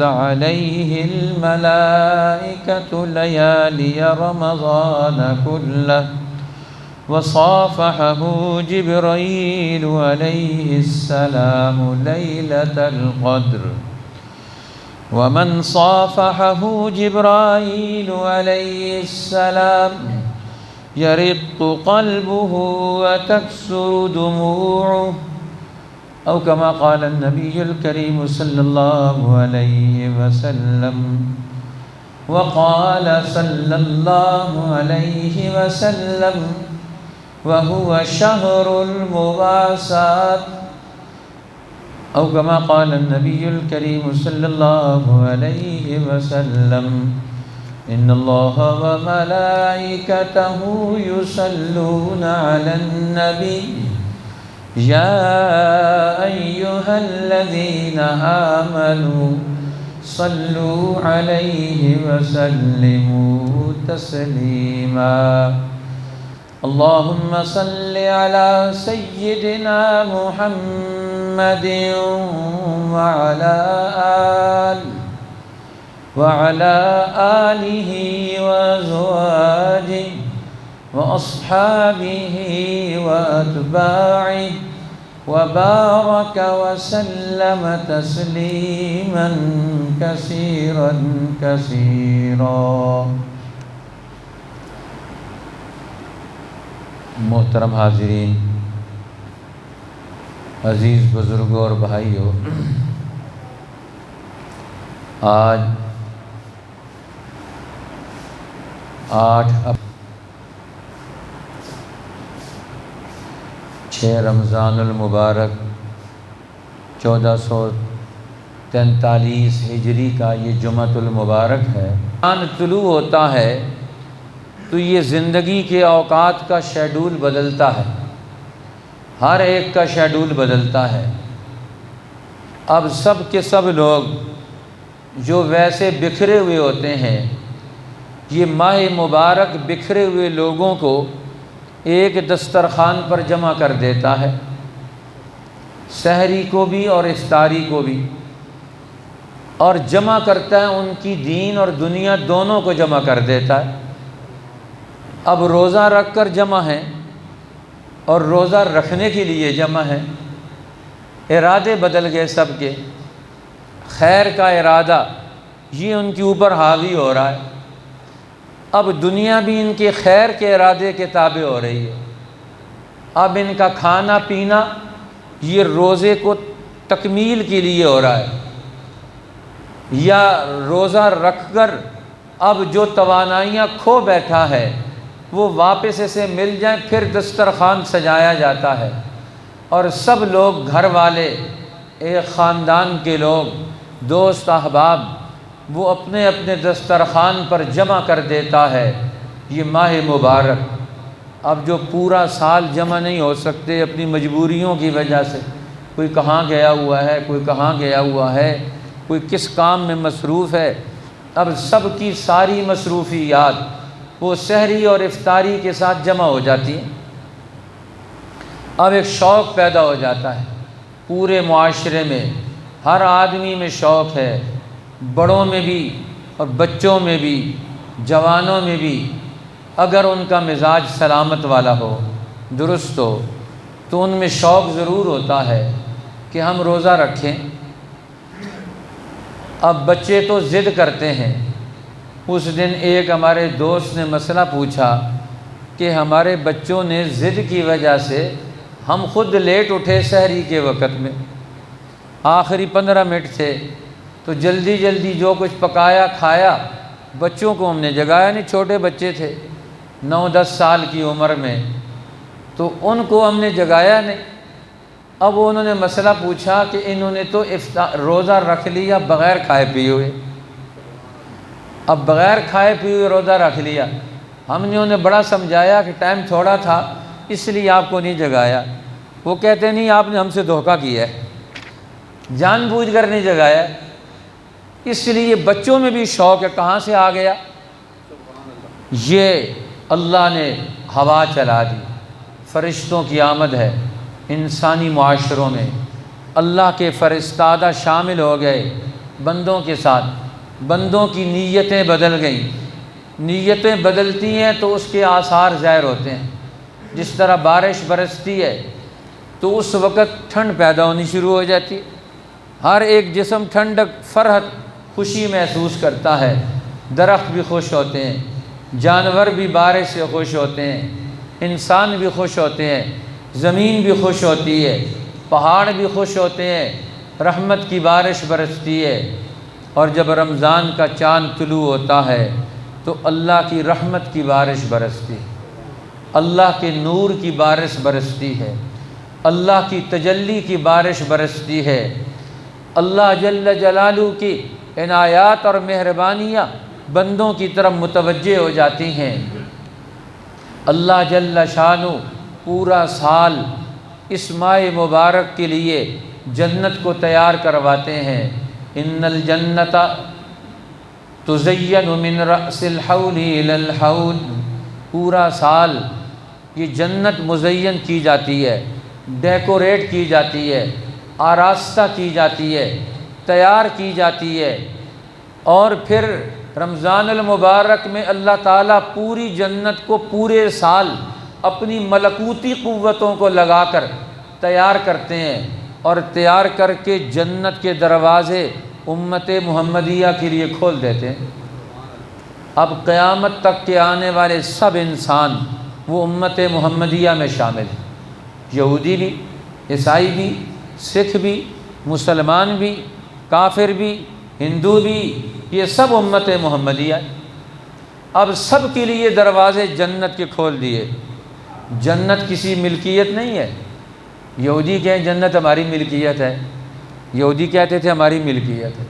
عليه الملائكة ليالي رمضان كله وصافحه جبريل عليه السلام ليلة القدر ومن صافحه جبرائيل عليه السلام يرق قلبه وتكسر دموعه أو كما قال النبي الكريم صلى الله عليه وسلم. وقال صلى الله عليه وسلم وهو شهر المواساة أو كما قال النبي الكريم صلى الله عليه وسلم إن الله وملائكته يصلون على النبي يا أيها الذين آمنوا صلوا عليه وسلموا تسليما. اللهم صل على سيدنا محمد وعلى آله وأزواجه وأصحابه وأتباعه وبارك وسلم تسليما كثيرا كثيرا. محترم حاضرین، عزیز بزرگوں اور بھائیوں، آج 6 رمضان المبارک 1443 ہجری کا یہ جمعۃ المبارک ہے. چاند طلوع ہوتا ہے تو یہ زندگی کے اوقات کا شیڈول بدلتا ہے، ہر ایک کا شیڈول بدلتا ہے. اب سب کے سب لوگ جو ویسے بکھرے ہوئے ہوتے ہیں، یہ ماہ مبارک بکھرے ہوئے لوگوں کو ایک دسترخوان پر جمع کر دیتا ہے، سحری کو بھی اور افطاری کو بھی، اور جمع کرتا ہے ان کی دین اور دنیا دونوں کو جمع کر دیتا ہے. اب روزہ رکھ کر جمع ہیں اور روزہ رکھنے کے لیے جمع ہیں. ارادے بدل گئے سب کے. خیر کا ارادہ یہ ان کے اوپر حاوی ہو رہا ہے. اب دنیا بھی ان کے خیر کے ارادے کے تابع ہو رہی ہے. اب ان کا کھانا پینا یہ روزے کو تکمیل کے لیے ہو رہا ہے، یا روزہ رکھ کر اب جو توانائیاں کھو بیٹھا ہے وہ واپس اسے مل جائیں، پھر دسترخوان سجایا جاتا ہے اور سب لوگ گھر والے، ایک خاندان کے لوگ، دوست احباب، وہ اپنے اپنے دسترخوان پر جمع کر دیتا ہے. یہ ماہ مبارک اب جو پورا سال جمع نہیں ہو سکتے اپنی مجبوریوں کی وجہ سے، کوئی کہاں گیا ہوا ہے، کوئی کہاں گیا ہوا ہے، کوئی کس کام میں مصروف ہے، اب سب کی ساری مصروفیات وہ سحری اور افطاری کے ساتھ جمع ہو جاتی ہیں. اب ایک شوق پیدا ہو جاتا ہے پورے معاشرے میں، ہر آدمی میں شوق ہے، بڑوں میں بھی اور بچوں میں بھی، جوانوں میں بھی. اگر ان کا مزاج سلامت والا ہو، درست ہو، تو ان میں شوق ضرور ہوتا ہے کہ ہم روزہ رکھیں. اب بچے تو ضد کرتے ہیں. اس دن ایک ہمارے دوست نے مسئلہ پوچھا کہ ہمارے بچوں نے ضد کی وجہ سے ہم خود لیٹ اٹھے سحری کے وقت میں، آخری 15 منٹ تھے تو جلدی جلدی جو کچھ پکایا کھایا. بچوں کو ہم نے جگایا نہیں، چھوٹے بچے تھے 9-10 سال کی عمر میں، تو ان کو ہم نے جگایا نہیں. اب انہوں نے مسئلہ پوچھا کہ انہوں نے تو روزہ رکھ لیا بغیر کھائے پیے ہوئے. اب بغیر کھائے پیے ہوئے روزہ رکھ لیا. ہم نے انہیں بڑا سمجھایا کہ ٹائم تھوڑا تھا اس لیے آپ کو نہیں جگایا. وہ کہتے نہیں، آپ نے ہم سے دھوکہ کیا ہے، جان بوجھ کر نہیں جگایا. اس لیے بچوں میں بھی شوق ہے. کہاں سے آ گیا؟ یہ اللہ نے ہوا چلا دی، فرشتوں کی آمد ہے انسانی معاشروں میں، اللہ کے فرستادہ شامل ہو گئے، بندوں کے ساتھ، بندوں کی نیتیں بدل گئیں۔ نیتیں بدلتی ہیں تو اس کے آثار ظاہر ہوتے ہیں۔ جس طرح بارش برستی ہے تو اس وقت ٹھنڈ پیدا ہونی شروع ہو جاتی، ہر ایک جسم ٹھنڈک، فرحت، خوشی محسوس کرتا ہے، درخت بھی خوش ہوتے ہیں، جانور بھی بارش سے خوش ہوتے ہیں، انسان بھی خوش ہوتے ہیں، زمین بھی خوش ہوتی ہے، پہاڑ بھی خوش ہوتے ہیں، رحمت کی بارش برستی ہے۔ اور جب رمضان کا چاند طلوع ہوتا ہے تو اللہ کی رحمت کی بارش برستی ہے، اللہ کے نور کی بارش برستی ہے، اللہ کی تجلی کی بارش برستی ہے، اللہ جل جلالہ کی عنایات اور مہربانیاں بندوں کی طرف متوجہ ہو جاتی ہیں۔ اللہ جل شانہ پورا سال اس ماہ مبارک کے لیے جنت کو تیار کرواتے ہیں۔ ان الجنت تزین من رأس الحول الی الحول، پورا سال یہ جنت مزین کی جاتی ہے، ڈیکوریٹ کی جاتی ہے، آراستہ کی جاتی ہے، تیار کی جاتی ہے۔ اور پھر رمضان المبارک میں اللہ تعالیٰ پوری جنت کو پورے سال اپنی ملکوتی قوتوں کو لگا کر تیار کرتے ہیں، اور تیار کر کے جنت کے دروازے امت محمدیہ کے لیے کھول دیتے ہیں۔ اب قیامت تک کے آنے والے سب انسان وہ امت محمدیہ میں شامل ہیں، یہودی بھی، عیسائی بھی، سکھ بھی، مسلمان بھی، کافر بھی، ہندو بھی، یہ سب امت محمدیہ ہے۔ اب سب کے لیے دروازے جنت کے کھول دیے۔ جنت کسی ملکیت نہیں ہے۔ یہودی کہیں جنت ہماری ملکیت ہے، یہودی کہتے تھے ہماری ملکیت ہے۔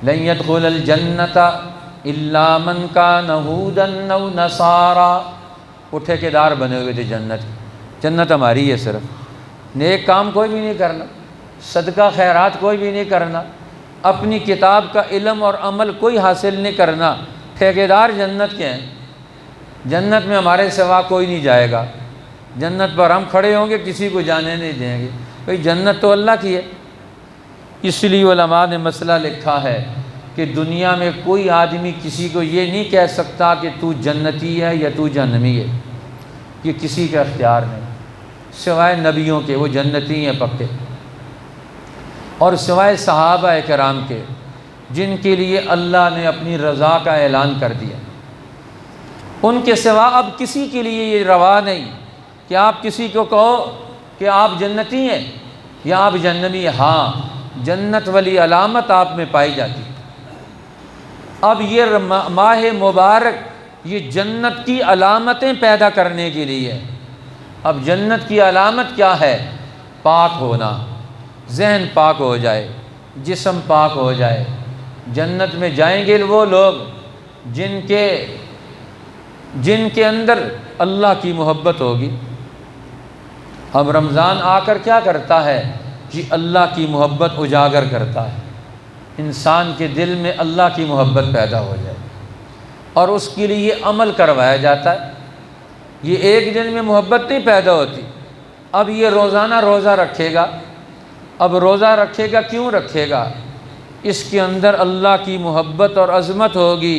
لن يدخل الجنت الا من كان هودا او نصارا، وہ ٹھیکیدار بنے ہوئے تھے جنت کے۔ جنت ہماری ہے، صرف نیک کام کوئی بھی نہیں کرنا، صدقہ خیرات کوئی بھی نہیں کرنا، اپنی کتاب کا علم اور عمل کوئی حاصل نہیں کرنا، ٹھیکیدار جنت کے ہیں۔ جنت میں ہمارے سوا کوئی نہیں جائے گا، جنت پر ہم کھڑے ہوں گے، کسی کو جانے نہیں دیں گے، بھئی جنت تو اللہ کی ہے۔ اس لیے علماء نے مسئلہ لکھا ہے کہ دنیا میں کوئی آدمی کسی کو یہ نہیں کہہ سکتا کہ تو جنتی ہے یا تو جہنمی ہے، یہ کسی کا اختیار نہیں، سوائے نبیوں کے، وہ جنتی ہیں پکے، اور سوائے صحابہ کرام کے جن کے لیے اللہ نے اپنی رضا کا اعلان کر دیا۔ ان کے سوا اب کسی کے لیے یہ روا نہیں کہ آپ کسی کو کہو کہ آپ جنتی ہیں یا آپ جہنمی ہیں۔ ہاں، جنت والی علامت آپ میں پائی جاتی ہے۔ اب یہ ماہ مبارک یہ جنت کی علامتیں پیدا کرنے کے لیے ہے۔ اب جنت کی علامت کیا ہے؟ پاک ہونا، ذہن پاک ہو جائے، جسم پاک ہو جائے۔ جنت میں جائیں گے وہ لوگ جن کے اندر اللہ کی محبت ہوگی۔ اب رمضان آ کر کیا کرتا ہے؟ جی اللہ کی محبت اجاگر کرتا ہے، انسان کے دل میں اللہ کی محبت پیدا ہو جائے، اور اس کے لیے عمل کروایا جاتا ہے۔ یہ ایک دن میں محبت نہیں پیدا ہوتی۔ اب یہ روزانہ روزہ رکھے گا، اب روزہ رکھے گا، کیوں رکھے گا؟ اس کے اندر اللہ کی محبت اور عظمت ہوگی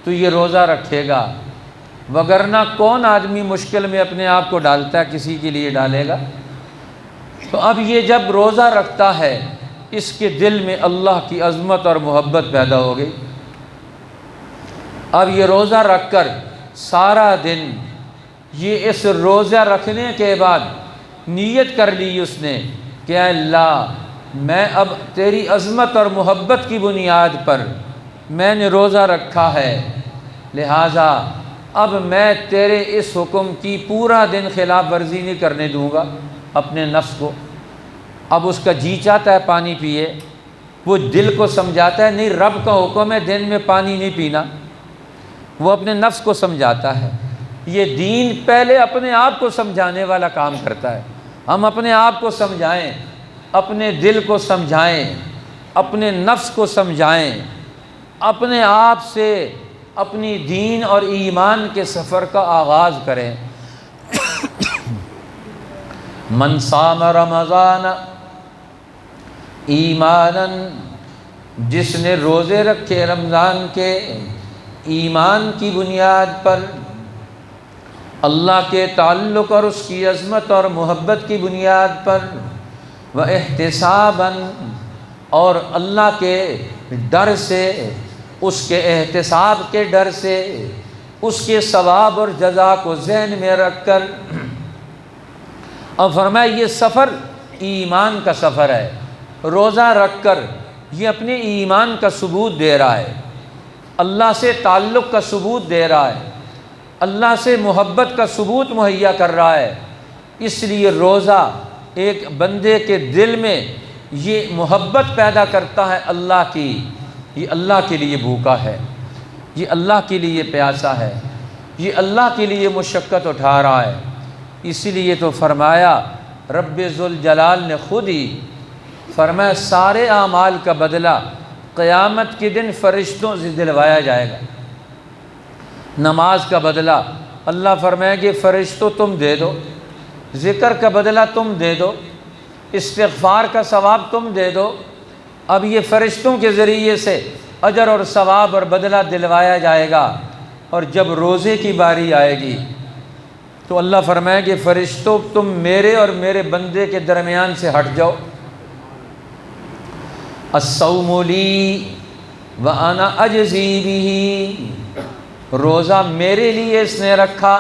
تو یہ روزہ رکھے گا، وگرنہ کون آدمی مشکل میں اپنے آپ کو ڈالتا ہے؟ کسی کے لیے ڈالے گا؟ تو اب یہ جب روزہ رکھتا ہے اس کے دل میں اللہ کی عظمت اور محبت پیدا ہو گئی۔ اب یہ روزہ رکھ کر سارا دن، یہ اس روزہ رکھنے کے بعد نیت کر لی اس نے کہ اے اللہ، میں اب تیری عظمت اور محبت کی بنیاد پر میں نے روزہ رکھا ہے، لہٰذا اب میں تیرے اس حکم کی پورا دن خلاف ورزی نہیں کرنے دوں گا اپنے نفس کو۔ اب اس کا جی چاہتا ہے پانی پیے، وہ دل کو سمجھاتا ہے نہیں، رب کا حکم ہے دن میں پانی نہیں پینا، وہ اپنے نفس کو سمجھاتا ہے۔ یہ دین پہلے اپنے آپ کو سمجھانے والا کام کرتا ہے۔ ہم اپنے آپ کو سمجھائیں، اپنے دل کو سمجھائیں، اپنے نفس کو سمجھائیں، اپنے آپ سے اپنی دین اور ایمان کے سفر کا آغاز کریں۔ من صام رمضان ایمانا جس نے روزے رکھے رمضان کے ایمان کی بنیاد پر، اللہ کے تعلق اور اس کی عظمت اور محبت کی بنیاد پر، وَاحْتِسَابًا، اور اللہ کے ڈر سے، اس کے احتساب کے ڈر سے، اس کے ثواب اور جزا کو ذہن میں رکھ کر۔ اور فرمایا یہ سفر ایمان کا سفر ہے، روزہ رکھ کر یہ اپنے ایمان کا ثبوت دے رہا ہے، اللہ سے تعلق کا ثبوت دے رہا ہے، اللہ سے محبت کا ثبوت مہیا کر رہا ہے۔ اس لیے روزہ ایک بندے کے دل میں یہ محبت پیدا کرتا ہے اللہ کی، یہ اللہ کے لیے بھوکا ہے، یہ اللہ کے لیے پیاسا ہے، یہ اللہ کے لیے مشقت اٹھا رہا ہے۔ اسی لیے تو فرمایا رب ذوالجلال نے خود ہی فرمایا سارے اعمال کا بدلہ قیامت کے دن فرشتوں سے دلوایا جائے گا۔ نماز کا بدلہ اللہ فرمائے کہ فرشتوں تم دے دو، ذکر کا بدلہ تم دے دو، استغفار کا ثواب تم دے دو۔ اب یہ فرشتوں کے ذریعے سے اجر اور ثواب اور بدلہ دلوایا جائے گا۔ اور جب روزے کی باری آئے گی تو اللہ فرمائے کہ فرشتوں تم میرے اور میرے بندے کے درمیان سے ہٹ جاؤ۔ الصوم لی وانا اجزی بہ، روزہ میرے لیے اس نے رکھا،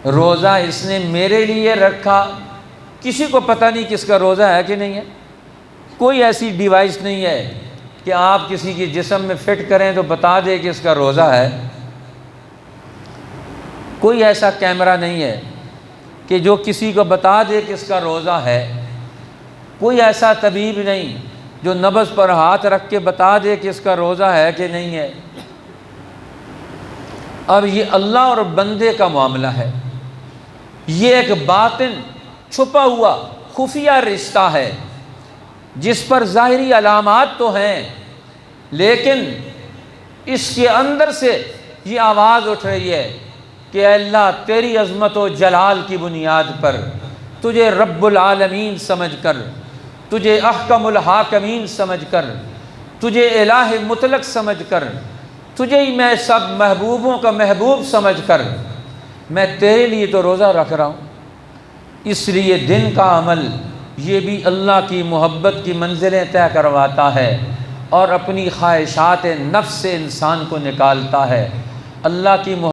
روزہ اس نے میرے لیے رکھا۔ کسی کو پتہ نہیں کس کا روزہ ہے کہ نہیں ہے، کوئی ایسی ڈیوائس نہیں ہے کہ آپ کسی کی جسم میں فٹ کریں تو بتا دے کہ اس کا روزہ ہے۔ کوئی ایسا کیمرہ نہیں ہے کہ جو کسی کو بتا دے کہ اس کا روزہ ہے۔ کوئی ایسا طبیب نہیں جو نبض پر ہاتھ رکھ کے بتا دے کہ اس کا روزہ ہے کہ نہیں ہے۔ اب یہ اللہ اور بندے کا معاملہ ہے، یہ ایک باطن چھپا ہوا خفیہ رشتہ ہے جس پر ظاہری علامات تو ہیں، لیکن اس کے اندر سے یہ آواز اٹھ رہی ہے کہ اے اللہ تیری عظمت و جلال کی بنیاد پر تجھے رب العالمین سمجھ کر، تجھے احکم الحاکمین سمجھ کر، تجھے الہ مطلق سمجھ کر، تجھے ہی میں سب محبوبوں کا محبوب سمجھ کر میں تیرے لیے تو روزہ رکھ رہا ہوں۔ اس لیے دن کا عمل یہ بھی اللہ کی محبت کی منزلیں طے کرواتا ہے اور اپنی خواہشات نفس سے انسان کو نکالتا ہے۔ اللہ کی محبت